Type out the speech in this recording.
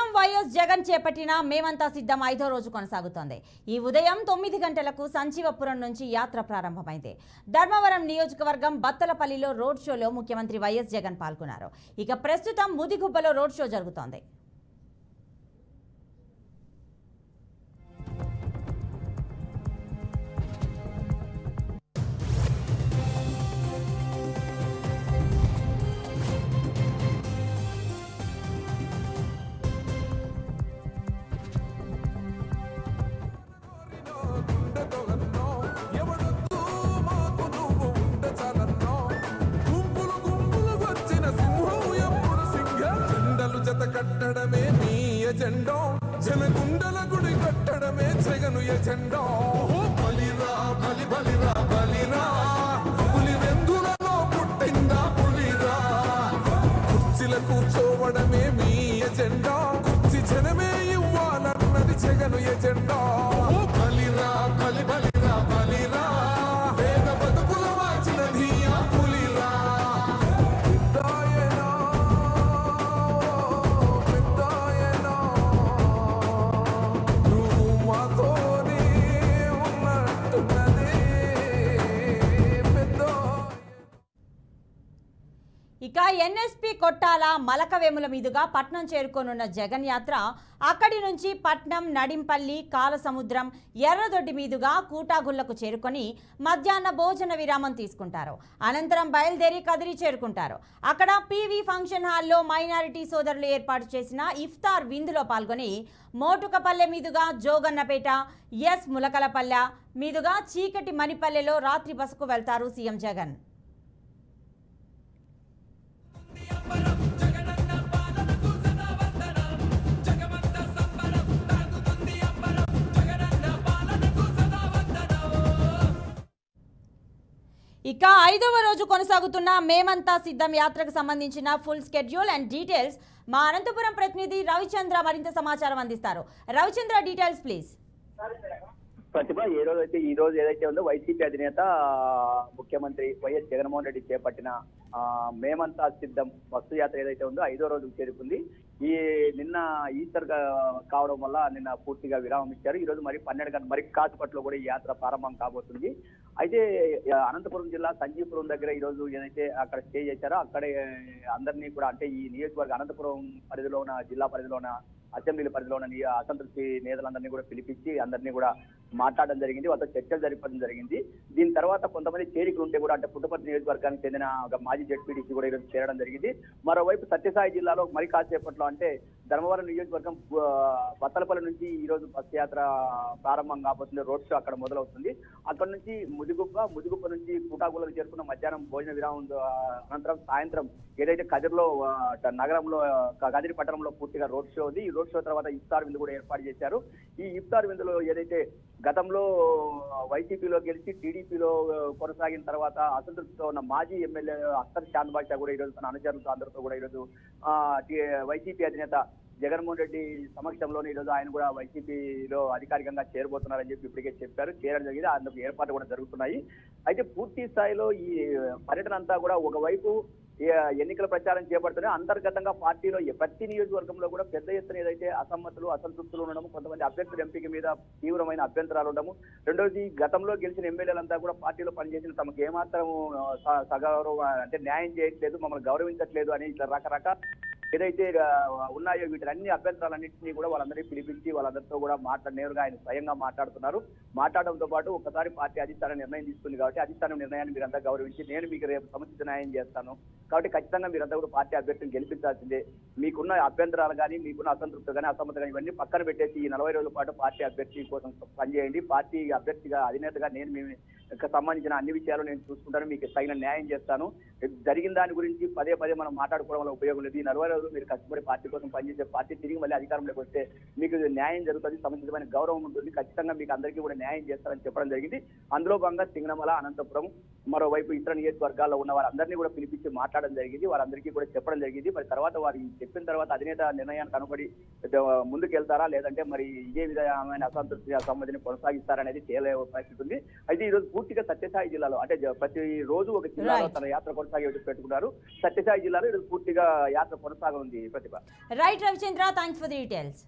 CM YS Jagan చేపట్టిన మేమంతా సిద్ధం 5వ రోజు కొనసాగుతోంది. ఈ ఉదయం 9 గంటలకు సంజీవపురం నుంచి యాత్ర ప్రారంభమైంది. ధర్మవరం నియోజకవర్గం బత్తలపల్లిలో రోడ్ షోలో ముఖ్యమంత్రి వైఎస్ జగన్ పాల్గొన్నారు. ఇక ప్రస్తుతం ముదిగుబ్బలో రోడ్ షో జరుగుతోంది. కట్టడమే నీ ఎజెండా, జనగుండల గుడి కట్టడమే జగను ఎజెండా. బలిరా బలి బలిరా బలిరా, పులి వెందులలో పుట్టిందా పులిరా. కుర్చీల కూర్చోవడమే మీ ఎజెండా, కుర్చీ జనమే ఇవ్వాలన్నది జగను ఎజెండా. బలిరా బలి బలిరా బలిరా, పేద బతుకుల మార్చినది ఆ పులిరా. ఇక ఎన్ఎస్పీ కొట్టాల మలకవేముల మీదుగా పట్నం చేరుకోనున్న జగన్ యాత్ర అక్కడి నుంచి పట్నం, నడింపల్లి, కాలసముద్రం, ఎర్రదొడ్డి మీదుగా కూటాగుళ్లకు చేరుకొని మధ్యాహ్న భోజన విరామం తీసుకుంటారు. అనంతరం బయలుదేరి కదిరి చేరుకుంటారు. అక్కడ పీవీ ఫంక్షన్ హాల్లో మైనారిటీ సోదరులు ఏర్పాటు చేసిన ఇఫ్తార్ విందులో పాల్గొని మోటుకపల్లె మీదుగా జోగన్నపేట, ఎస్ ములకలపల్లె మీదుగా చీకటి మణిపల్లెలో రాత్రి బసకు వెళ్తారు సీఎం జగన్. ఇక 5వ రోజు కొనసాగుతున్న మేమంతా సిద్ధం యాత్రకు సంబంధించిన ఫుల్ స్కెడ్యూల్ అండ్ డీటెయిల్స్ మా అనంతపురం ప్రతినిధి రవిచంద్ర మరింత సమాచారం అందిస్తారు. Ravichandra, details please. ప్రతిభ, ఈ రోజు ఏదైతే ఉందో వైసీపీ అధినేత ముఖ్యమంత్రి వైఎస్ జగన్మోహన్ రెడ్డి చేపట్టిన మేమంతా సిద్ధం బస్సు యాత్ర ఏదైతే ఉందో 5వ రోజుకు చేరుకుంది. నిన్న ఈస్టర్ కావడం వల్ల నిన్న పూర్తిగా విరామం ఇచ్చారు. ఈ రోజు మరి 12 గంటల మరి కాసేపట్లో కూడా ఈ యాత్ర ప్రారంభం కాబోతుంది. అయితే అనంతపురం జిల్లా సంజీవపురం దగ్గర ఈ రోజు ఏదైతే అక్కడ స్టే చేశారో అక్కడే అందరినీ కూడా, అంటే ఈ నియోజకవర్గ అనంతపురం పరిధిలో ఉన్న జిల్లా పరిధిలో ఉన్న అసెంబ్లీ పరిధిలో ఉన్న అసంతృప్తి నేతలందరినీ కూడా పిలిపించి అందరినీ కూడా మాట్లాడడం జరిగింది. వాళ్ళతో చర్చలు జరిపడం జరిగింది. దీని తర్వాత కొంతమంది చేరికలు ఉంటే కూడా, అంటే పుట్టపర్తి నియోజకవర్గానికి చెందిన ఒక మాజీ జెడ్పీటీసీ కూడా ఈరోజు చేరడం జరిగింది. మరోవైపు సత్యసాయి జిల్లాలో మరి కాసేపట్లో, అంటే ధర్మవరం నియోజకవర్గం బత్తలపల్లి నుంచి ఈ రోజు బస్ యాత్ర ప్రారంభం కాబోతుంది. రోడ్ షో అక్కడ మొదలవుతుంది. అక్కడ నుంచి ముదిగుప్ప నుంచి కూటాగులకు చేరుకున్న మధ్యాహ్నం భోజన విరామం అనంతరం సాయంత్రం ఏదైతే కదిరిలో నగరంలో కదిరి పట్టణంలో పూర్తిగా రోడ్ షో ఉంది. ఈ రోడ్ షో తర్వాత ఇఫ్తార్ విందు కూడా ఏర్పాటు చేశారు. ఈ ఇఫ్తార్ విందులో ఏదైతే గతంలో వైసీపీలో గెలిచి టీడీపీలో కొనసాగిన తర్వాత అసంతృప్తితో ఉన్న మాజీ ఎమ్మెల్యే అఖ్తర్ చాంద్ బాషా కూడా ఈరోజు తన అనుచరులతో అందరితో కూడా ఈరోజు వైసీపీ అధినేత జగన్మోహన్ రెడ్డి సమక్షంలోనే ఈరోజు ఆయన కూడా వైసీపీలో అధికారికంగా చేరబోతున్నారని చెప్పి ఇప్పటికే చెప్పారు. చేరడం జరిగింది. అందుకు ఏర్పాట్లు కూడా జరుగుతున్నాయి. అయితే పూర్తి స్థాయిలో ఈ పర్యటన అంతా కూడా ఒకవైపు ఎన్నికల ప్రచారం చేపడుతున్నాయి. అంతర్గతంగా పార్టీలో ప్రతి నియోజకవర్గంలో కూడా పెద్ద ఎత్తున ఏదైతే అసమ్మతులు, అసంతృప్తులు ఉండడము, కొంతమంది అభ్యర్థుల ఎంపిక మీద తీవ్రమైన అభ్యంతరాలు ఉండము, రెండోది గతంలో గెలిచిన ఎమ్మెల్యేలంతా కూడా పార్టీలో పనిచేసిన తమకు ఏమాత్రం సగౌరవ అంటే న్యాయం చేయట్లేదు, మమ్మల్ని గౌరవించట్లేదు అని ఇట్లా రకరకాల ఏదైతే ఉన్నాయో వీటిని అభ్యంతరాలన్నింటినీ కూడా వాళ్ళందరినీ పిలిపించి వాళ్ళందరితో కూడా నేరుగా ఆయన స్వయంగా మాట్లాడుతున్నారు. మాట్లాడడంతో పాటు ఒకసారి పార్టీ అధిష్టానం నిర్ణయం తీసుకుంది కాబట్టి అధిష్టానం నిర్ణయాన్ని మీరంతా గౌరవించి నేను మీకు రేపు సముచిత న్యాయం చేస్తాను కాబట్టి ఖచ్చితంగా మీరంతా కూడా పార్టీ అభ్యర్థిని గెలిపించాల్సిందే. మీకున్న అభ్యంతరాలు కానీ, మీకున్న అసంతృప్తి కానీ, అసమ్మతి కానీ ఇవన్నీ పక్కన పెట్టేసి ఈ 40 రోజుల పాటు పార్టీ అభ్యర్థి కోసం పనిచేయండి. పార్టీ అభ్యర్థిగా అధినేతగా నేను మీ సంబంధించిన అన్ని విషయాలు నేను చూసుకుంటాను, మీకు తగిన న్యాయం చేస్తాను. జరిగిన దాని గురించి పదే మనం మాట్లాడుకోవడం వల్ల ఉపయోగం లేదు. ఈ 40 రోజులు మీరు కష్టపడి పార్టీ కోసం పనిచేసే పార్టీ తిరిగి మళ్ళీ అధికారంలోకి వస్తే మీకు న్యాయం జరుగుతుంది, సముచితమైన గౌరవం ఉంటుంది, ఖచ్చితంగా మీకు అందరికీ కూడా న్యాయం చేస్తారని చెప్పడం జరిగింది. అందులో భాగంగా సింగనమల, అనంతపురం, మరోవైపు ఇతర నియోజకవర్గాల్లో ఉన్న వారందరినీ కూడా పిలిపించి మాట్లాడడం జరిగింది. వారందరికీ కూడా చెప్పడం జరిగింది. మరి తర్వాత వారు చెప్పిన తర్వాత అధినేత నిర్ణయానికి అనుబడి ముందుకెళ్తారా లేదంటే మరి ఇదే విధమైన అసంతృప్తి అసమ్మతిని కొనసాగిస్తారనేది తేలే పరిస్థితి ఉంది. అయితే ఈ రోజు పూర్తిగా సత్యసాయి జిల్లాలో, అంటే ప్రతి రోజు ఒక జిల్లాలో తన యాత్ర కొనసాగే పెట్టుకున్నారు. సత్యసాయి జిల్లాలో ఈరోజు పూర్తిగా యాత్ర కొనసాగనుంది Pratibha. Right Ravichandra, thanks for the details.